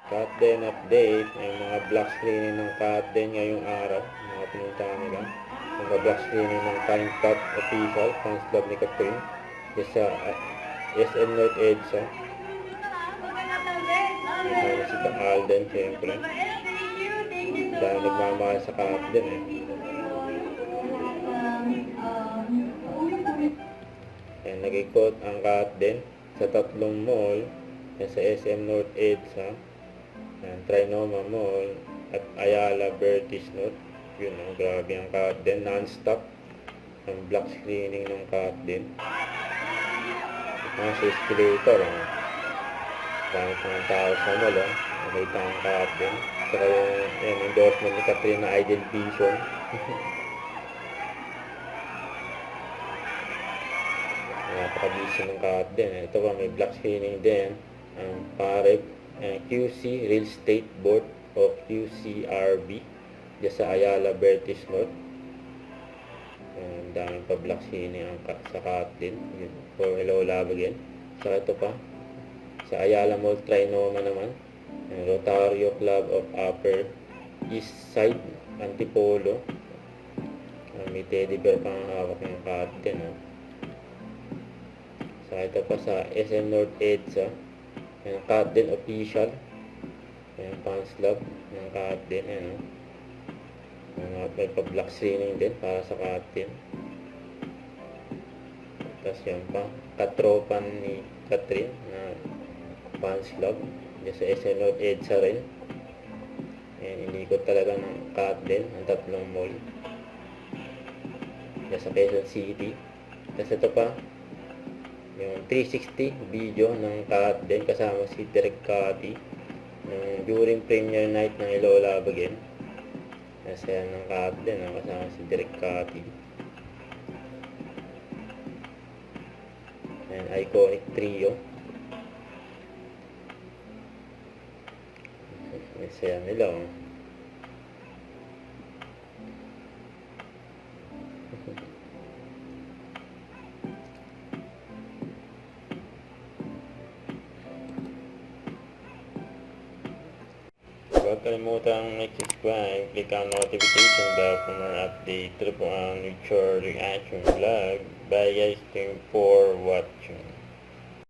Cut din update, may mga black screening ng cut din ngayong araw, mga pinuntahan nila. Mga black screening ng Time Cut official, fans club ni Catherine, sa SM North EDSA. May si Alden, syempre. Dahil nagmamahal sa cut din eh. Ayan, nag-ikot ang cut din sa tatlong mall, sa SM North EDSA, Trinoma Mall, at Ayala Vertis North. Yun, grabe ang cut din, non-stop ang black screening ng cut din. Mga sa escalator, dami pa ng tao sa mall, nakita ang cut din. Saka yung endorsement ni Catherine na Idol Vision. Napaka-busy ng cut din. Ito pa, may black screening din. Pareb QC Real Estate Board o QCRB dyan sa Ayala Vertis North. Ang daming pa black screening sa cut din for Hello Love Again. So ito pa sa Ayala Mall Trinoma naman, Rotario Club of Upper East Side Antipolo. May teddy bear pang hawak ng cut din. So ito pa sa SM North EDSA, yung cut din official, yung fans club yung cut din, may pa black screening din para sa cut din. Tapos yan pa katropan ni Catherine na fans club dyan sa SM North EDSA rin. Inikot talaga ng cut din ang tatlong mall dyan sa Quezon City. Tapos ito pa yung 360 video ng cut din kasama si Direk Cathy during premiere night ng Hello Love Again. Kasi yan ng cut din kasama si Direk Cathy. And iconic trio. Masaya nila Huwag kalimutang mag-subscribe, click ang notification bell for more update. Ito po ang Nature Reaction Vlog. Bye guys, thank you for watching.